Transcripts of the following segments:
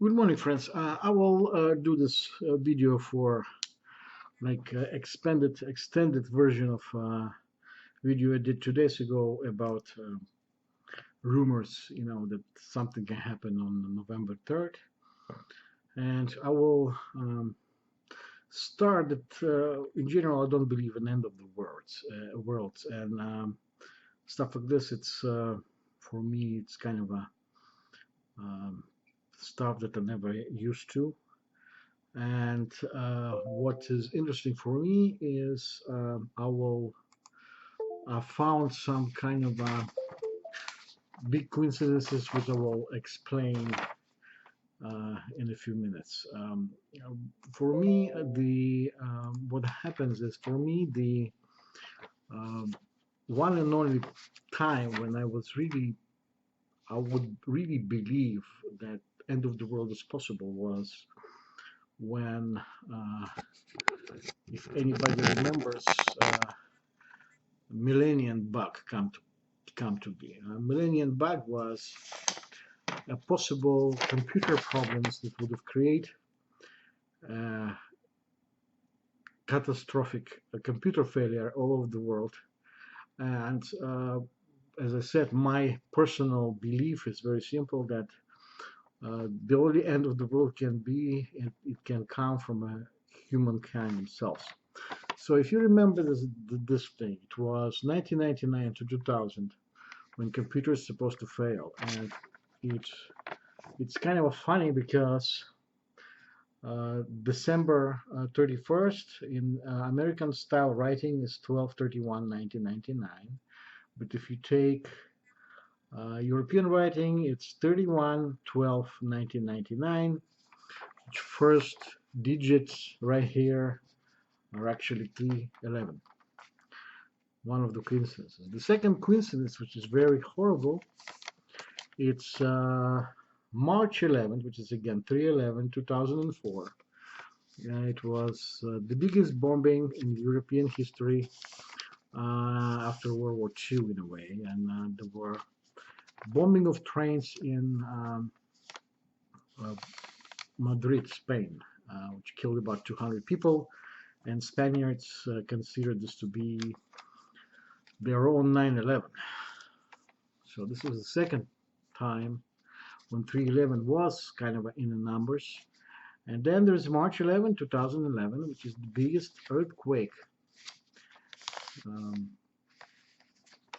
Good morning, friends. I will do this video for like extended version of video I did 2 days ago about rumors, that something can happen on November 3rd. And I will start that in general, I don't believe in end of the worlds and stuff like this. It's for me, it's kind of a um, stuff that I never used to. And what is interesting for me is I found some kind of big coincidences which I will explain in a few minutes. For me, the what happens is for me the um, one and only time when I would really believe that end of the world is possible was when if anybody remembers, millennium bug come to be. Millennium bug was a possible computer problems that would have created uh, catastrophic computer failure all over the world. And as I said, my personal belief is very simple that the only end of the world can be, it can come from humankind themselves. So if you remember this thing, it was 1999 to 2000 when computers supposed to fail, and it's it's kind of funny because December 31st in American style writing is 12/31/1999, but if you take European writing, it's 31/12/1999, which first digits right here are actually 311. One of the coincidences. The second coincidence, which is very horrible, it's March 11th, which is again 3/11, 2004. It was the biggest bombing in European history after World War II, in a way. And there were bombing of trains in uh, Madrid, Spain, which killed about 200 people. And Spaniards considered this to be their own 9/11. So this was the second time when 3/11 was kind of in the numbers. And then there's March 11, 2011, which is the biggest earthquake um,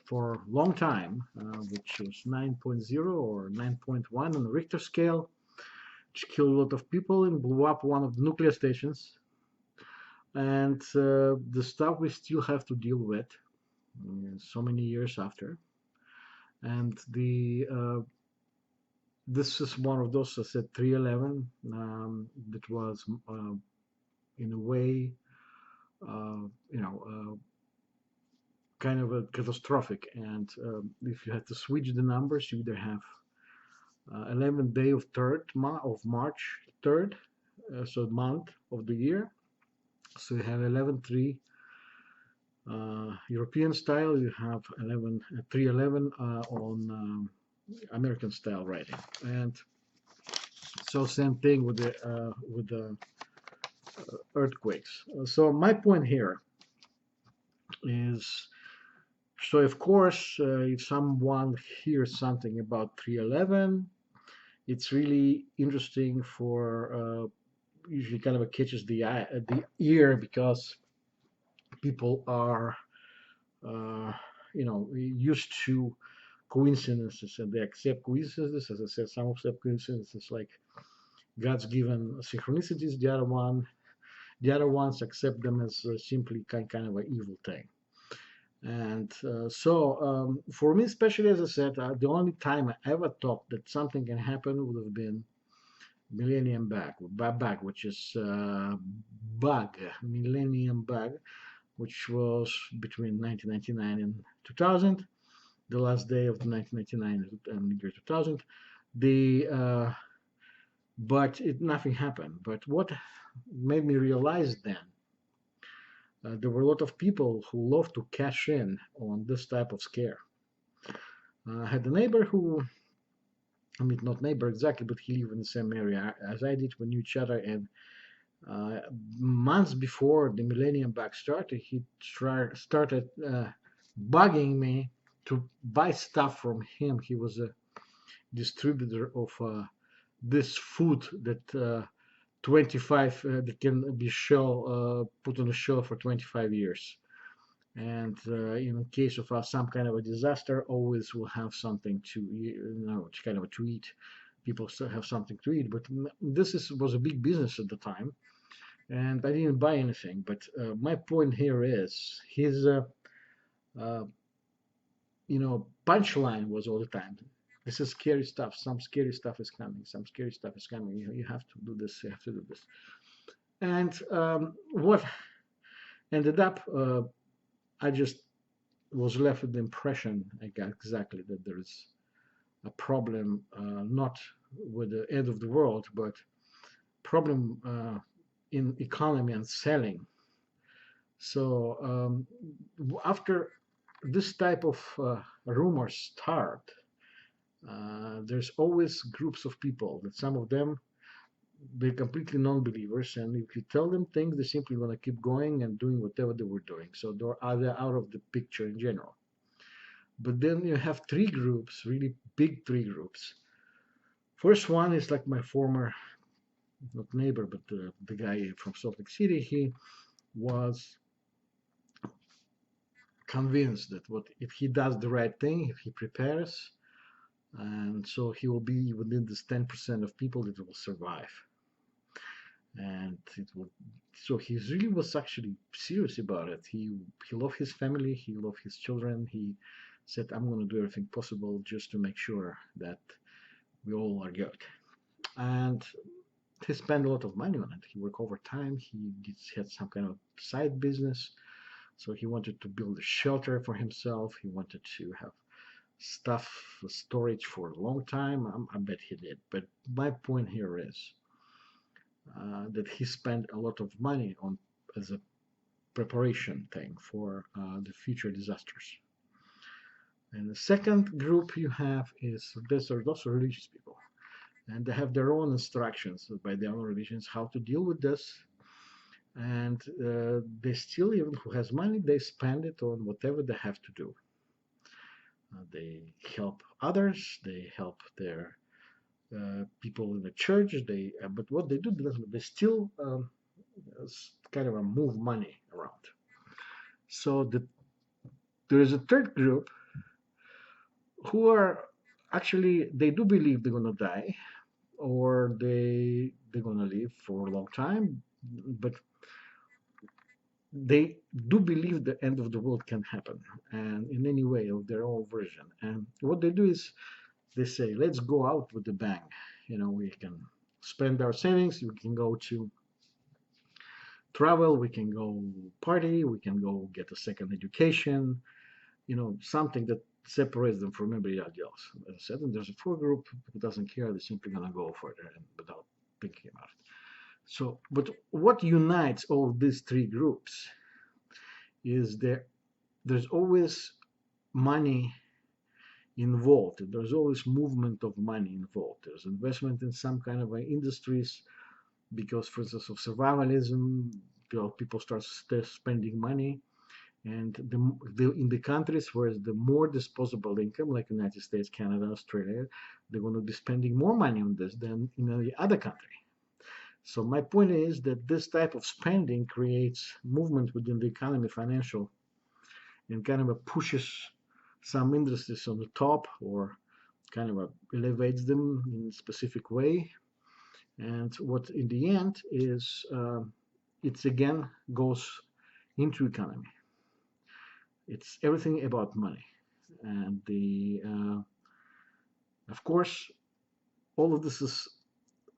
for a long time, which was 9.0 or 9.1 on the Richter scale, which killed a lot of people and blew up one of the nuclear stations. And the stuff we still have to deal with so many years after. And this is one of those, I said, 3/11, that was in a way, uh, you know, kind of a catastrophic. And if you had to switch the numbers, you either have 11th day of March 3rd, so month of the year. So you have 11/3 European style. You have 3/11 on American style writing, and so same thing with the earthquakes. So my point here is, so of course, if someone hears something about 3/11, it's really interesting for usually kind of catches the ear because people are uh, used to coincidences and they accept coincidences. As I said, some accept coincidences like God's given synchronicities. The other ones accept them as simply kind of an evil thing. And for me, especially as I said, the only time I ever thought that something can happen would have been Millennium Bug, which is Millennium Bug, which was between 1999 and 2000, the last day of the 1999 and the year 2000. But nothing happened. But what made me realize then, there were a lot of people who love to cash in on this type of scare. I had a neighbor who I mean, not neighbor exactly, but he lived in the same area as I did. We knew each other, and uh, months before the millennium bug started, he started bugging me to buy stuff from him. He was a distributor of this food that 25 that can be put on the shelf for 25 years. And in case of some kind of a disaster, always will have something to kind of to eat. People still have something to eat, but was a big business at the time, and I didn't buy anything. But my point here is his uh, punchline was all the time, this is scary stuff, some scary stuff is coming, some scary stuff is coming, you have to do this, you have to do this. And what ended up, I just was left with the impression I got exactly that there is a problem, not with the end of the world, but problem in economy and selling. So after this type of rumors start, there's always groups of people that some of them, they're completely non-believers, and if you tell them things, they simply want to keep going and doing whatever they were doing. So they're out of the picture in general. But then you have three groups, really big three groups. First one is like my former, not neighbor, but the guy from Salt Lake City. He was convinced that what if he does the right thing, if he prepares, and so he will be within this 10% of people that will survive. And it will, so he really was actually serious about it. He loved his family, he loved his children. He said, I'm going to do everything possible just to make sure that we all are good. And he spent a lot of money on it. He worked overtime. Had some kind of side business. So he wanted to build a shelter for himself. He wanted to have stuff storage for a long time. I bet he did. But my point here is that he spent a lot of money on as a preparation thing for the future disasters. And the second group you have is those are religious people, and they have their own instructions by their own religions how to deal with this. And they still, even who has money, they spend it on whatever they have to do. They help others, they help their people in the church. But what they do, they still kind of move money around. So there is a third group who are actually, they do believe they're gonna die, or they're gonna live for a long time, but they do believe the end of the world can happen, and in any way of their own version. And what they do is they say, let's go out with the bang. We can spend our savings, we can go to travel, we can go party, we can go get a second education, something that separates them from everybody else. As I said, and there's a fourth group who doesn't care, they're simply gonna go for it without thinking about it. So, but what unites all these three groups is there's always money involved. There's always movement of money involved. There's investment in some kind of industries because, for instance, of survivalism, people start spending money. And in the countries where the more disposable income, like United States, Canada, Australia, they're going to be spending more money on this than in any other country. So my point is that this type of spending creates movement within the economy, financial, and kind of pushes some industries on the top, or kind of elevates them in a specific way. And what in the end is, it's again goes into economy. It's everything about money. And of course, all of this is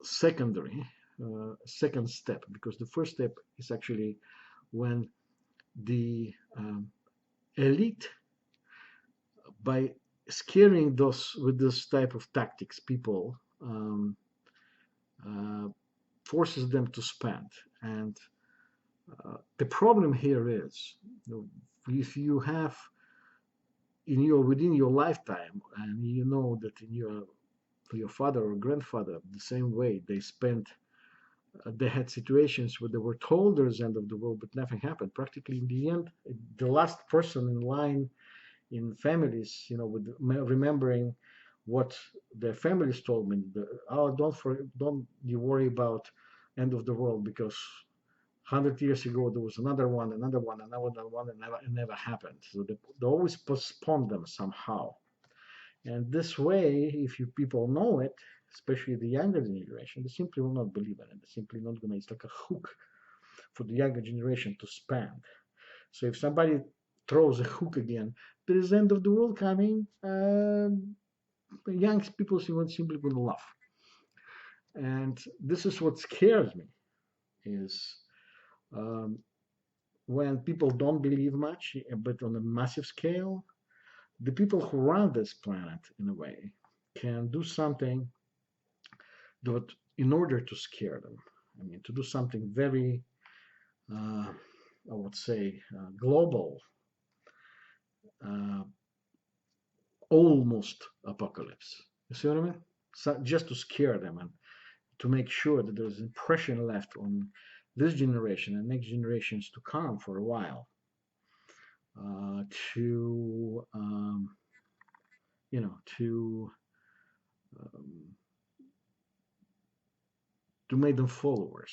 secondary, second step, because the first step is actually when the elite, by scaring those with this type of tactics, people forces them to spend. And the problem here is, if you have within your lifetime, and you know that in your for your father or grandfather, the same way they had situations where they were told there's end of the world, but nothing happened. Practically in the end, the last person in line in families, with remembering what their families told me. Oh, don't you worry about end of the world because 100 years ago there was another one, another one, another one, and it never happened. So they always postpone them somehow. And this way, if you people know it, especially the younger generation, they simply will not believe in it. They're simply not gonna. It's like a hook for the younger generation to spend. So if somebody throws a hook again, there is end of the world coming. Young people simply gonna laugh, and this is what scares me. Is um, when people don't believe much, but on a massive scale, the people who run this planet, in a way, can do something that, in order to scare them, I mean, to do something very, I would say, global, uh, almost apocalypse. You see what I mean? So just to scare them and to make sure that there's impression left on this generation and next generations to come for a while, uh, to to um, to make them followers.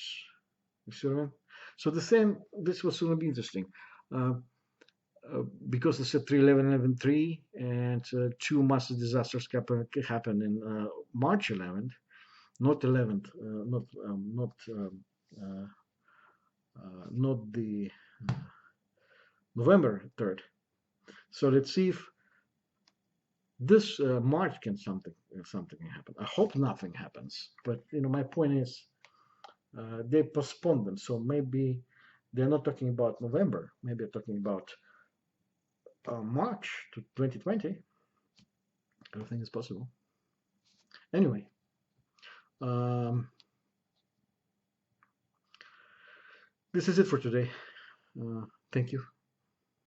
You see what I mean? So the same. This was going to be interesting. Uh, because they said 3/11/11/3 and two massive disasters happened in March 11th, not 11th, uh, not the November 3rd. So let's see if this March can something happen. I hope nothing happens, but my point is they postponed them, so maybe they're not talking about November. Maybe they're talking about March to 2020. Everything is possible. Anyway, um, this is it for today. Thank you.